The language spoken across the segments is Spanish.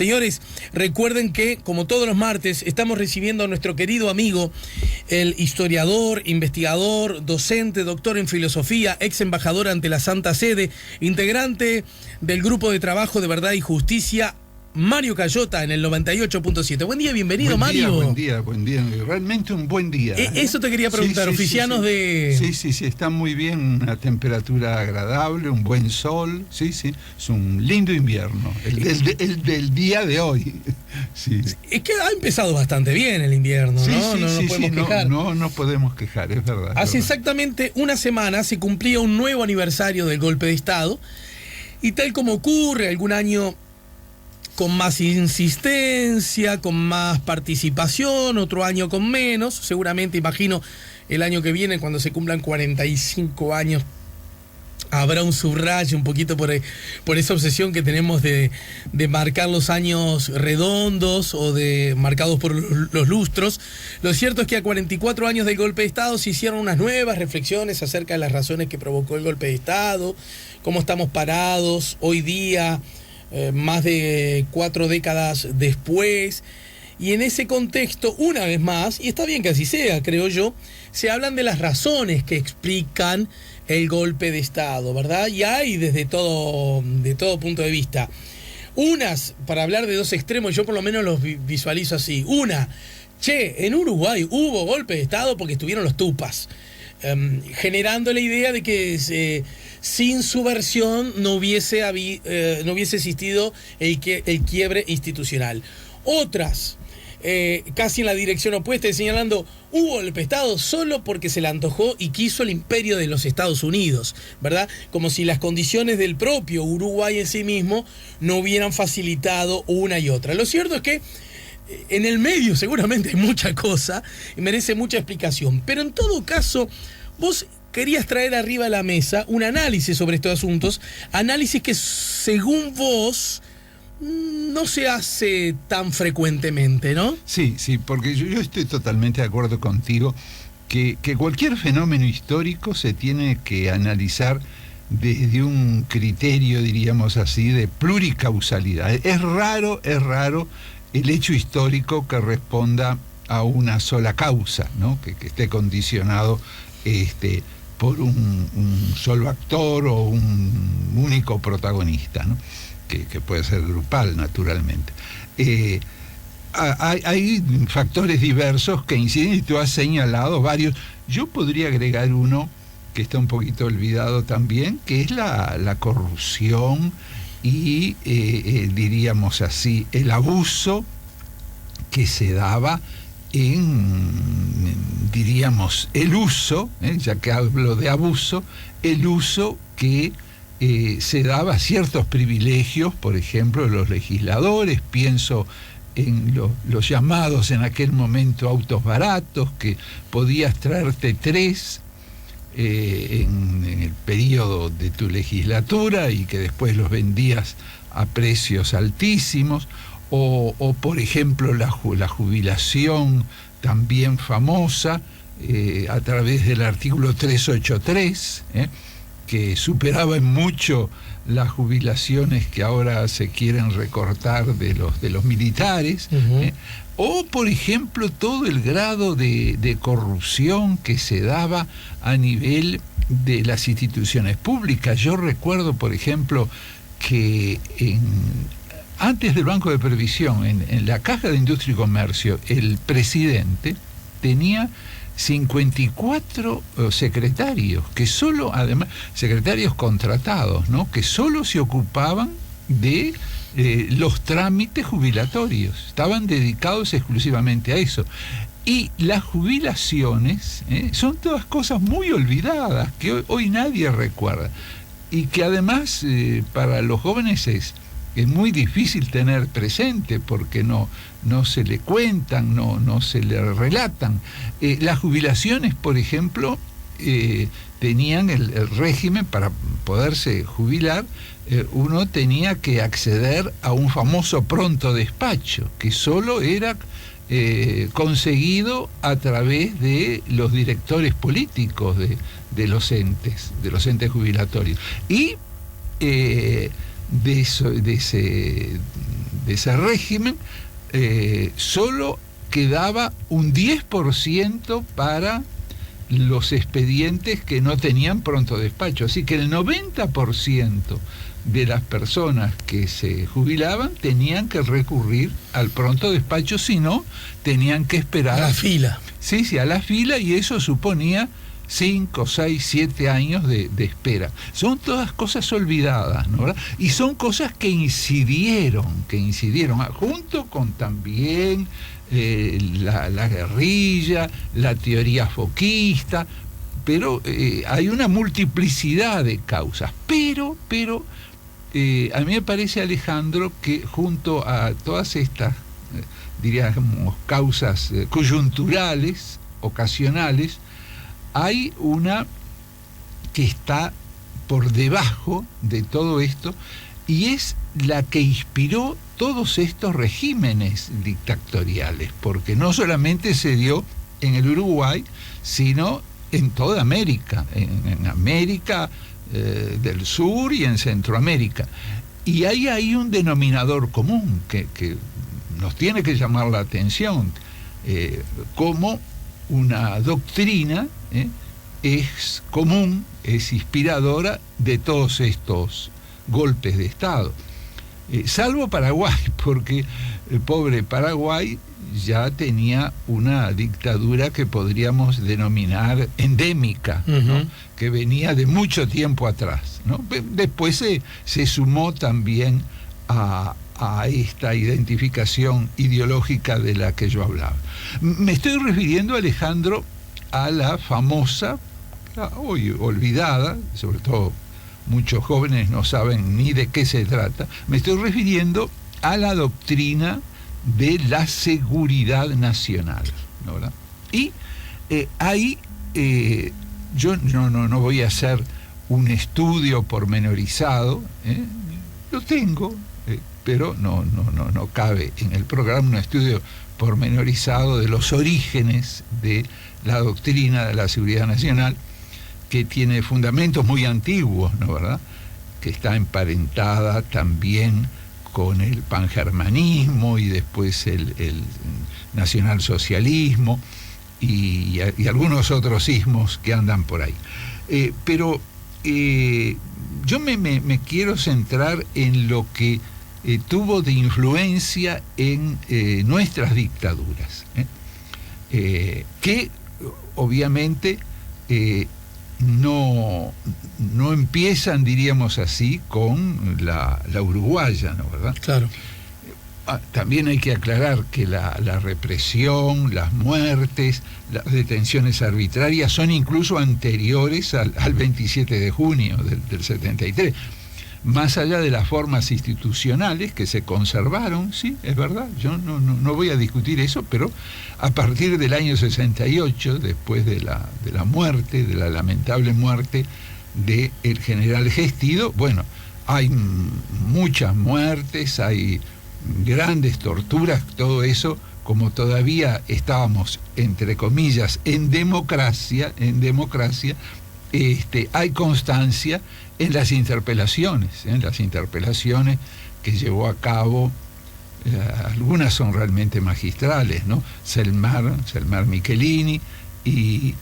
Señores, recuerden que, como todos los martes, estamos recibiendo a nuestro querido amigo, el historiador, investigador, docente, doctor en filosofía, ex embajador ante la Santa Sede, integrante del grupo de trabajo de Verdad y Justicia, Mario Cayota, en el 98.7. Buen día, bienvenido, Mario. Buen día. Realmente un buen día. Eso te quería preguntar, oficianos de... Sí, está muy bien, una temperatura agradable, un buen sol, sí, es un lindo invierno, el del día de hoy. Sí. Es que ha empezado bastante bien el invierno, ¿no? No podemos quejar. No podemos quejar, es verdad. Hace exactamente una semana se cumplía un nuevo aniversario del golpe de Estado, y tal como ocurre algún año con más insistencia, con más participación, otro año con menos, seguramente, imagino, el año que viene, cuando se cumplan 45 años, habrá un subrayo un poquito por esa obsesión que tenemos de marcar los años redondos o de marcados por los lustros. Lo cierto es que a 44 años del golpe de Estado se hicieron unas nuevas reflexiones acerca de las razones que provocó el golpe de Estado, cómo estamos parados hoy día, más de 4 décadas después. Y en ese contexto, una vez más, y está bien que así sea, creo yo, se hablan de las razones que explican el golpe de Estado, ¿verdad? Y hay de todo punto de vista. Unas, para hablar de dos extremos, yo por lo menos los visualizo así. Una, en Uruguay hubo golpe de Estado porque estuvieron los tupas, generando la idea de que sin subversión no hubiese existido el quiebre institucional. Otras, casi en la dirección opuesta, señalando, hubo golpe de Estado solo porque se le antojó y quiso el imperio de los Estados Unidos, ¿verdad? Como si las condiciones del propio Uruguay en sí mismo no hubieran facilitado una y otra. Lo cierto es que en el medio seguramente hay mucha cosa y merece mucha explicación, pero en todo caso, vos querías traer arriba de la mesa un análisis sobre estos asuntos, análisis que según vos no se hace tan frecuentemente, ¿no? Sí, porque yo estoy totalmente de acuerdo contigo que cualquier fenómeno histórico se tiene que analizar desde un criterio, diríamos así, de pluricausalidad. Es raro el hecho histórico que responda a una sola causa, ¿no? Que esté condicionado por un solo actor o un único protagonista, ¿no? Que puede ser grupal, naturalmente. Hay factores diversos que inciden, y tú has señalado varios. Yo podría agregar uno que está un poquito olvidado también, que es la corrupción y, diríamos así, el abuso que se daba diríamos, el uso, ya que hablo de abuso, el uso que se daba ciertos privilegios, por ejemplo, los legisladores. Pienso en los llamados en aquel momento autos baratos, que podías traerte 3 en el periodo de tu legislatura y que después los vendías a precios altísimos, o por ejemplo la jubilación también famosa a través del artículo 383, que superaba en mucho las jubilaciones que ahora se quieren recortar de los militares, o por ejemplo todo el grado de corrupción que se daba a nivel de las instituciones públicas. Yo recuerdo, por ejemplo, que antes del Banco de Previsión, en la Caja de Industria y Comercio, el presidente tenía 54 secretarios, que solo, además, secretarios contratados, ¿no? Que solo se ocupaban de los trámites jubilatorios, estaban dedicados exclusivamente a eso. Y las jubilaciones son todas cosas muy olvidadas, que hoy nadie recuerda, y que además para los jóvenes es muy difícil tener presente, porque no se le cuentan, no se le relatan. Las jubilaciones, por ejemplo, tenían el régimen. Para poderse jubilar, uno tenía que acceder a un famoso pronto despacho, que solo era conseguido a través de los directores políticos de los entes jubilatorios. Y de de ese régimen, solo quedaba un 10% para los expedientes que no tenían pronto despacho. Así que el 90% de las personas que se jubilaban tenían que recurrir al pronto despacho, si no, tenían que esperar. A la fila. Sí, a la fila, y eso suponía 5, 6, 7 años de espera. Son todas cosas olvidadas, ¿no? ¿Verdad? Y son cosas que incidieron, junto con también la guerrilla, la teoría foquista, pero hay una multiplicidad de causas. Pero a mí me parece, Alejandro, que junto a todas estas, diríamos, causas coyunturales, ocasionales, hay una que está por debajo de todo esto, y es la que inspiró todos estos regímenes dictatoriales, porque no solamente se dio en el Uruguay, sino en toda América, en América del Sur y en Centroamérica. Y hay ahí un denominador común que nos tiene que llamar la atención, como una doctrina es común, es inspiradora de todos estos golpes de Estado. Salvo Paraguay, porque el pobre Paraguay ya tenía una dictadura que podríamos denominar endémica, ¿no? Que venía de mucho tiempo atrás, ¿no? Después se sumó también a esta identificación ideológica de la que yo hablaba. Me estoy refiriendo, Alejandro, a la famosa, hoy olvidada, sobre todo muchos jóvenes no saben ni de qué se trata, me estoy refiriendo a la doctrina de la seguridad nacional, ¿no? ¿Verdad? Y ahí yo no voy a hacer un estudio pormenorizado, lo tengo, pero no cabe en el programa un estudio pormenorizado de los orígenes de la doctrina de la seguridad nacional, que tiene fundamentos muy antiguos, ¿no? ¿Verdad? Que está emparentada también con el pangermanismo y después el nacionalsocialismo y algunos otros ismos que andan por ahí. Pero yo me quiero centrar en lo que tuvo de influencia en nuestras dictaduras, que obviamente no empiezan, diríamos así, con la uruguaya, ¿no? ¿Verdad? Claro. También hay que aclarar que la represión, las muertes, las detenciones arbitrarias son incluso anteriores al 27 de junio del 73. Más allá de las formas institucionales que se conservaron, sí, es verdad, yo no voy a discutir eso, pero a partir del año 68, después de la muerte, de la lamentable muerte del general Gestido, bueno, hay muchas muertes, hay grandes torturas, todo eso, como todavía estábamos, entre comillas, en democracia, hay constancia en las interpelaciones que llevó a cabo, algunas son realmente magistrales, ¿no? Selmar Michelini y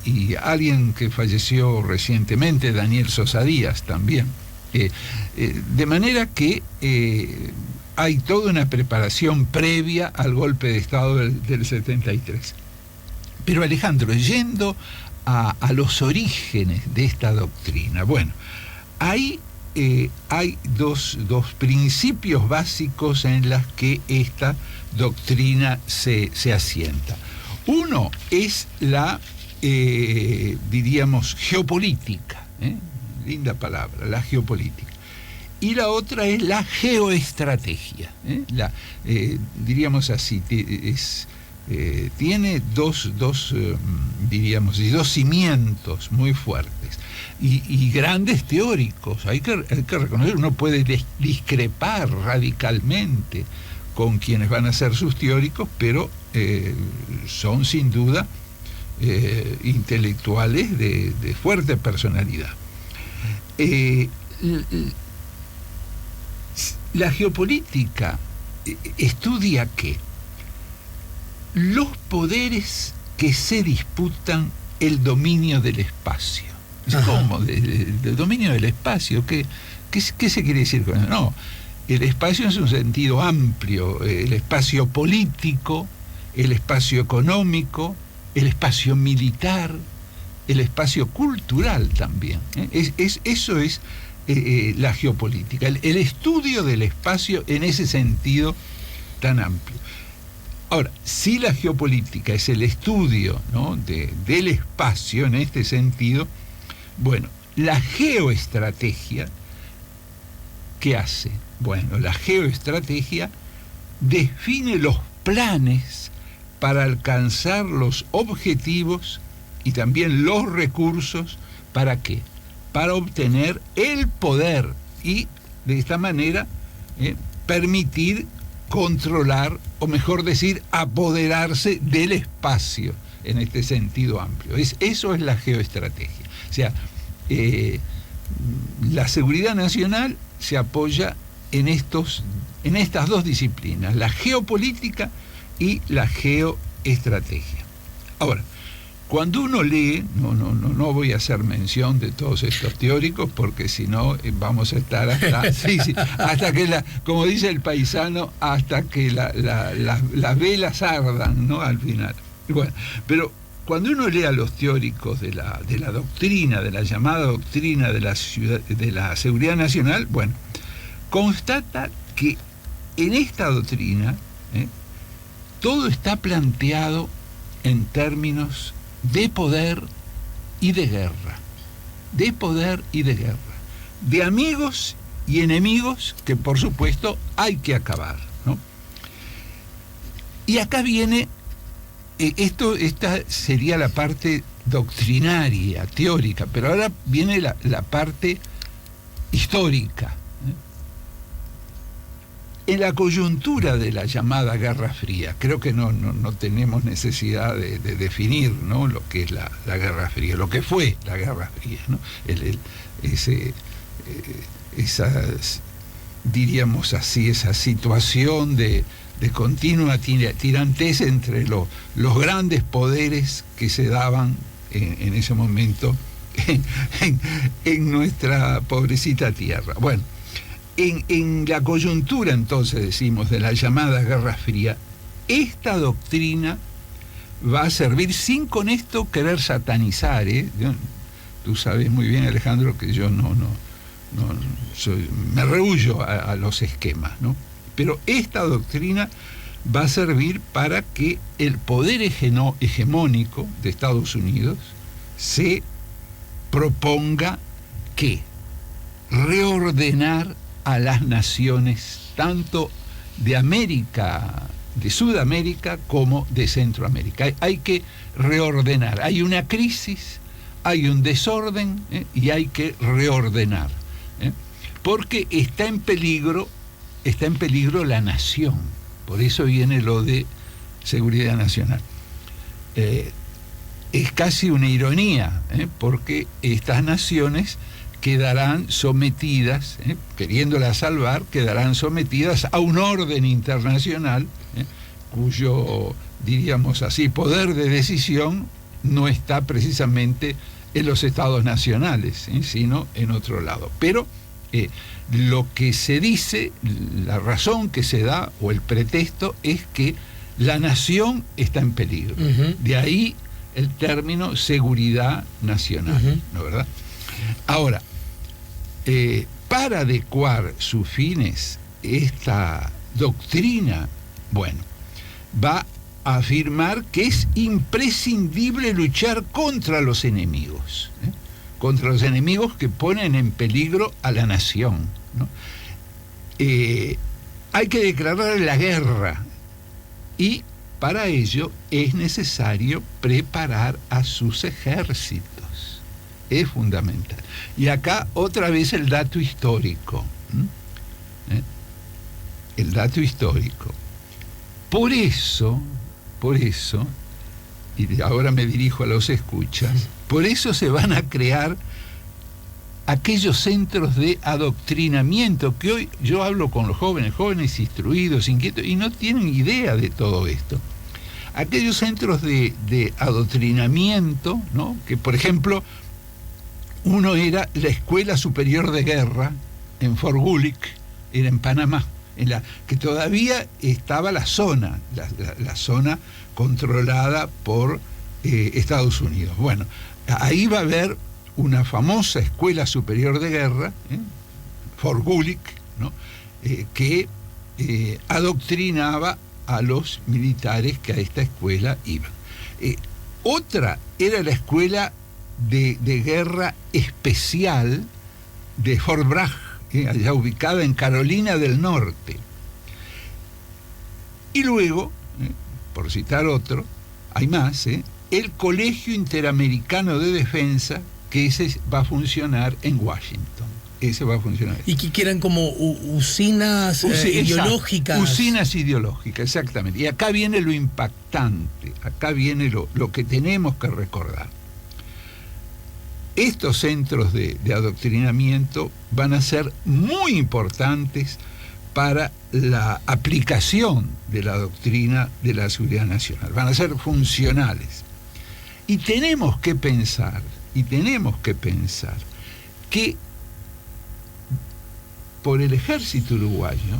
alguien que falleció recientemente, Daniel Sosa Díaz también. De manera que hay toda una preparación previa al golpe de Estado del 73. Pero Alejandro, yendo a los orígenes de esta doctrina, bueno, hay dos principios básicos en los que esta doctrina se asienta. Uno es la, diríamos, geopolítica, linda palabra, la geopolítica. Y la otra es la geoestrategia, diríamos así, tiene dos cimientos muy fuertes y grandes teóricos. Hay que reconocer, uno puede discrepar radicalmente con quienes van a ser sus teóricos, pero son sin duda intelectuales de fuerte personalidad. La geopolítica estudia que los poderes que se disputan el dominio del espacio. ¿Cómo? ¿Del dominio del espacio? ¿Qué se quiere decir con eso? No, el espacio es un sentido amplio, el espacio político, el espacio económico, el espacio militar, el espacio cultural también. Eso es la geopolítica, el estudio del espacio en ese sentido tan amplio. Ahora, si la geopolítica es el estudio, ¿no?, del espacio en este sentido, bueno, la geoestrategia, ¿qué hace? Bueno, la geoestrategia define los planes para alcanzar los objetivos y también los recursos. ¿Para qué? Para obtener el poder y de esta manera permitir controlar, o mejor decir, apoderarse del espacio en este sentido amplio. Eso es la geoestrategia. O sea, la seguridad nacional se apoya en estas dos disciplinas, la geopolítica y la geoestrategia. Ahora, cuando uno lee, no voy a hacer mención de todos estos teóricos, porque si no vamos a estar hasta que, como dice el paisano, hasta que las velas ardan, ¿no?, al final. Bueno, pero cuando uno lee a los teóricos de la doctrina, de la llamada doctrina de la seguridad nacional, bueno, constata que en esta doctrina todo está planteado en términos de poder y de guerra, de amigos y enemigos que por supuesto hay que acabar, ¿no? Y acá viene, esta sería la parte doctrinaria, teórica, pero ahora viene la parte histórica. En la coyuntura de la llamada Guerra Fría, creo que no tenemos necesidad de definir, ¿no?, lo que es la Guerra Fría, lo que fue la Guerra Fría, ¿no? Diríamos así, esa situación de continua tirantez entre los grandes poderes que se daban en ese momento en nuestra pobrecita tierra. Bueno, en la coyuntura, entonces, decimos, de la llamada Guerra Fría, esta doctrina va a servir, sin con esto querer satanizar, tú sabes muy bien, Alejandro, que yo me rehúyo a los esquemas, ¿no? Pero esta doctrina va a servir para que el poder hegemónico de Estados Unidos se proponga que reordenar a las naciones tanto de América, de Sudamérica, como de Centroamérica. Hay que reordenar. Hay una crisis, hay un desorden, y hay que reordenar, porque está en peligro la nación. Por eso viene lo de seguridad nacional. Es casi una ironía, porque estas naciones quedarán sometidas, queriéndolas salvar, quedarán sometidas a un orden internacional, cuyo, diríamos así, poder de decisión no está precisamente en los estados nacionales, sino en otro lado. Pero lo que se dice, la razón que se da, o el pretexto, es que la nación está en peligro. Uh-huh. De ahí el término seguridad nacional, uh-huh, ¿no, verdad? Ahora, para adecuar sus fines, esta doctrina, bueno, va a afirmar que es imprescindible luchar contra los enemigos, contra los enemigos que ponen en peligro a la nación, ¿no? Hay que declarar la guerra, y para ello es necesario preparar a sus ejércitos. Es fundamental. Y acá otra vez el dato histórico. El dato histórico. Por eso, y ahora me dirijo a los escuchas, por eso se van a crear aquellos centros de adoctrinamiento, que hoy yo hablo con los jóvenes instruidos, inquietos, y no tienen idea de todo esto. Aquellos centros de adoctrinamiento, ¿no? Que por ejemplo, uno era la Escuela Superior de Guerra en Fort Gulick, era en Panamá, que todavía estaba la zona controlada por Estados Unidos. Bueno, ahí va a haber una famosa Escuela Superior de Guerra, Fort Gulick, ¿no? Que adoctrinaba a los militares que a esta escuela iban. Otra era la Escuela de Guerra Especial de Fort Bragg, allá ubicada en Carolina del Norte. Y luego, por citar otro, hay más, el Colegio Interamericano de Defensa, que ese va a funcionar en Washington. Ese va a funcionar. Y que eran como usinas ideológicas. Usinas ideológicas, exactamente. Y acá viene lo impactante, acá viene lo que tenemos que recordar. Estos centros de adoctrinamiento van a ser muy importantes para la aplicación de la doctrina de la seguridad nacional. Van a ser funcionales. Y tenemos que pensar que por el ejército uruguayo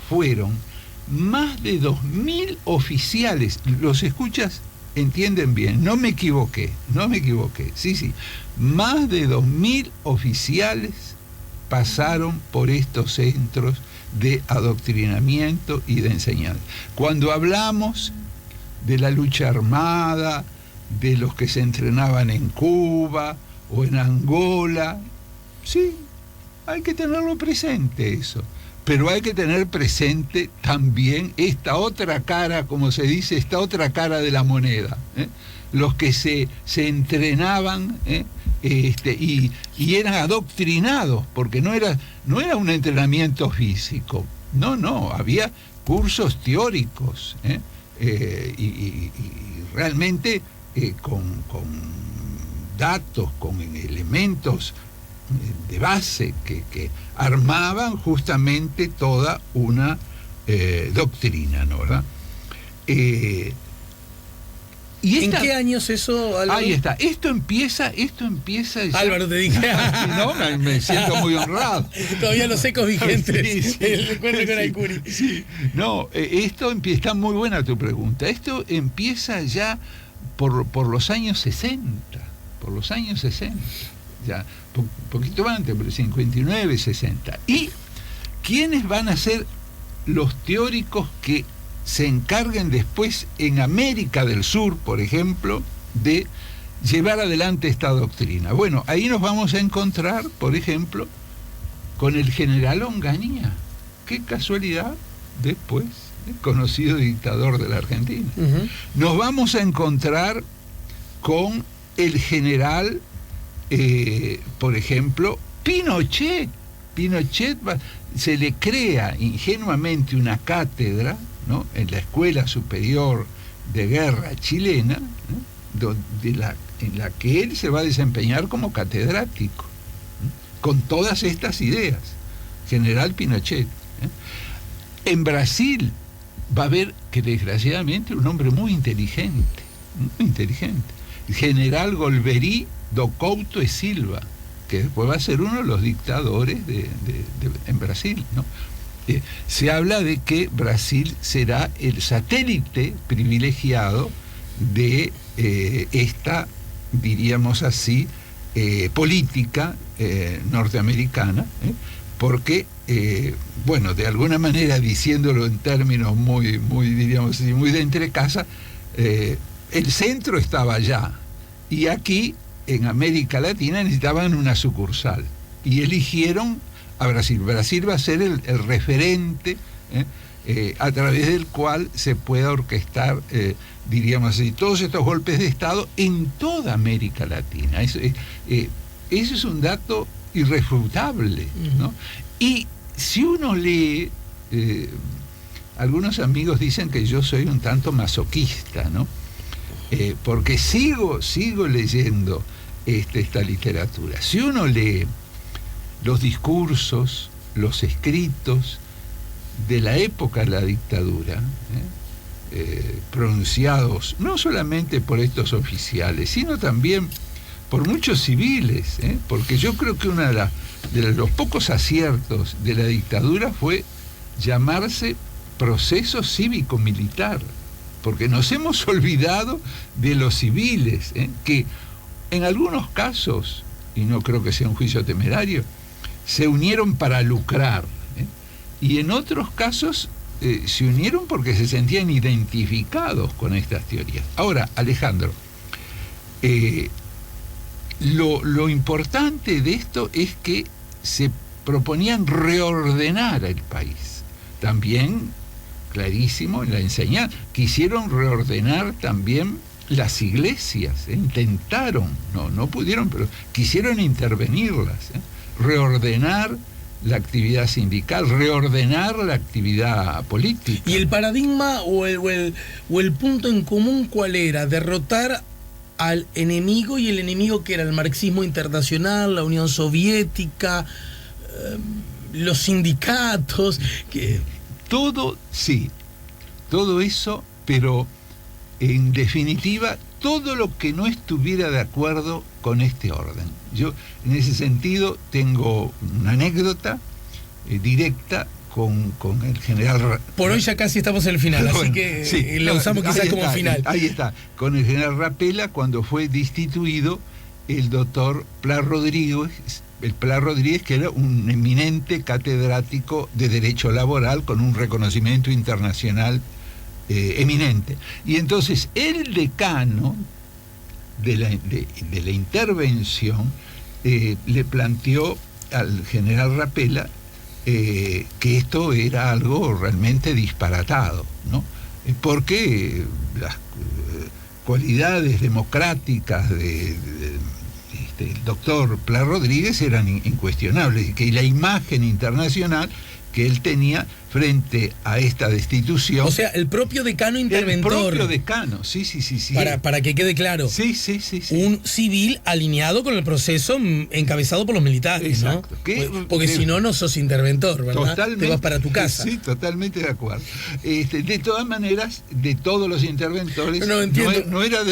fueron más de 2.000 oficiales. ¿Los escuchas? Entienden bien, no me equivoqué, sí, más de 2.000 oficiales pasaron por estos centros de adoctrinamiento y de enseñanza. Cuando hablamos de la lucha armada, de los que se entrenaban en Cuba o en Angola, sí, hay que tenerlo presente eso. Pero hay que tener presente también esta otra cara, como se dice, esta otra cara de la moneda. Los que se entrenaban y eran adoctrinados, porque no era un entrenamiento físico, no, había cursos teóricos, y realmente con datos, con elementos de base que armaban justamente toda una doctrina, ¿no? ¿Verdad? ¿En qué años eso, Álvaro? Ahí está. Esto empieza ya... Álvaro, te dije. No, me siento muy honrado. Todavía los ecos vigentes. Sí. El recuerdo con Alcuri. Sí. No, esto empieza, está muy buena tu pregunta. Esto empieza ya por los años 60. Por los años 60. Ya, poquito antes, pero 59, 60. ¿Y quiénes van a ser los teóricos que se encarguen después en América del Sur, por ejemplo, de llevar adelante esta doctrina? Bueno, ahí nos vamos a encontrar, por ejemplo, con el general Onganía. Qué casualidad, después, conocido dictador de la Argentina. Uh-huh. Nos vamos a encontrar con el general, por ejemplo, Pinochet. Pinochet se le crea ingenuamente una cátedra, ¿no?, en la Escuela Superior de Guerra chilena, ¿no?, en la que él se va a desempeñar como catedrático, ¿no?, con todas estas ideas, general Pinochet. En Brasil va a haber, que desgraciadamente, un hombre muy inteligente, general Golbery do Couto e Silva, que después va a ser uno de los dictadores en Brasil, ¿no? Se habla de que Brasil será el satélite privilegiado de esta, diríamos así, política norteamericana, porque, bueno, de alguna manera, diciéndolo en términos muy diríamos así, muy de entrecasa, el centro estaba allá, y aquí, en América Latina, necesitaban una sucursal, y eligieron a Brasil. Brasil va a ser el referente a través del cual se pueda orquestar, diríamos así, todos estos golpes de Estado en toda América Latina. Ese es un dato irrefutable, ¿no? Y si uno lee, algunos amigos dicen que yo soy un tanto masoquista, ¿no? Porque sigo leyendo esta literatura. Si uno lee los discursos, los escritos de la época de la dictadura, pronunciados no solamente por estos oficiales, sino también por muchos civiles, porque yo creo que uno de los pocos aciertos de la dictadura fue llamarse proceso cívico-militar, porque nos hemos olvidado de los civiles, que en algunos casos, y no creo que sea un juicio temerario, se unieron para lucrar, y en otros casos se unieron porque se sentían identificados con estas teorías. Ahora, Alejandro, lo importante de esto es que se proponían reordenar el país. También, clarísimo, en la enseñanza, quisieron reordenar también las iglesias, intentaron, no pudieron, pero quisieron intervenirlas, reordenar la actividad sindical, reordenar la actividad política. ¿Y el paradigma o el punto en común cuál era? Derrotar al enemigo, y el enemigo que era el marxismo internacional, la Unión Soviética, los sindicatos, que... Todo, sí, todo eso, pero en definitiva todo lo que no estuviera de acuerdo con este orden. Yo en ese sentido tengo una anécdota directa con el general... Por hoy ya casi estamos en el final, bueno, así que sí, lo usamos quizás como final. Ahí está, con el general Rapella, cuando fue destituido el doctor Pla Rodríguez, que era un eminente catedrático de Derecho Laboral con un reconocimiento internacional eminente. Y entonces el decano de la intervención le planteó al general Rapella que esto era algo realmente disparatado, ¿no? Porque las cualidades democráticas del doctor Pla Rodríguez eran incuestionables, y que la imagen internacional que él tenía frente a esta destitución... O sea, el propio decano interventor. El propio decano, sí. Para que quede claro. Sí. Un civil alineado con el proceso encabezado por los militares, ¿no? Porque si no, no sos interventor, ¿verdad? Totalmente. Te vas para tu casa. Sí, totalmente de acuerdo. De todas maneras, de todos los interventores, era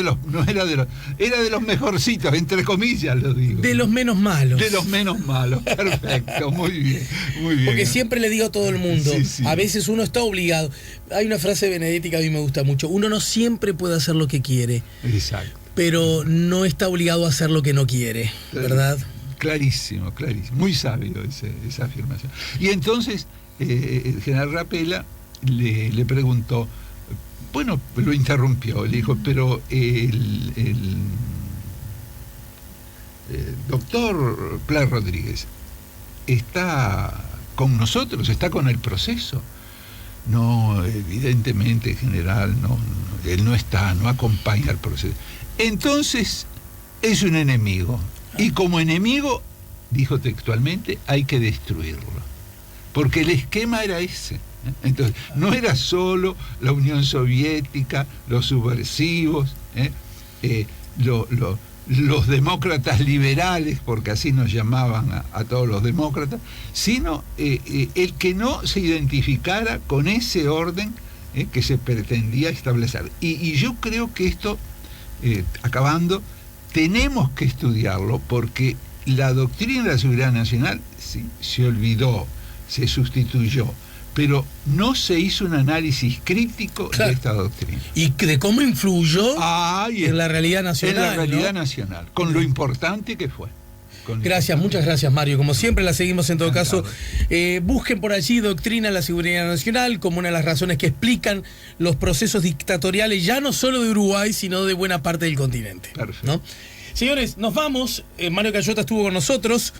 de los mejorcitos, entre comillas lo digo. De los menos malos. De los menos malos, perfecto, muy bien. Porque siempre le digo a todo el mundo, sí. A veces uno está obligado. Hay una frase de Benedetti que a mí me gusta mucho: uno no siempre puede hacer lo que quiere. Exacto. Pero no está obligado a hacer lo que no quiere, ¿verdad? Clarísimo. Muy sabio esa afirmación. Y entonces el general Rapella le preguntó, bueno, lo interrumpió, le dijo, pero el doctor Pla Rodríguez está con nosotros, está con el proceso. No, evidentemente, general, él no está, no acompaña el proceso. Entonces, es un enemigo. Y como enemigo, dijo textualmente, hay que destruirlo. Porque el esquema era ese. Entonces, no era solo la Unión Soviética, los subversivos, los demócratas liberales, porque así nos llamaban a todos los demócratas, sino el que no se identificara con ese orden que se pretendía establecer. Y yo creo que esto, acabando, tenemos que estudiarlo, porque la doctrina de la seguridad nacional se olvidó, se sustituyó, pero no se hizo un análisis crítico de esta doctrina. Y de cómo influyó en la realidad nacional. En la realidad nacional, con lo importante que fue. Gracias, muchas gracias, Mario. Como siempre, la seguimos en todo caso. Busquen por allí Doctrina de la Seguridad Nacional como una de las razones que explican los procesos dictatoriales, ya no solo de Uruguay, sino de buena parte del continente. Perfecto. ¿No? Señores, nos vamos. Mario Cayota estuvo con nosotros.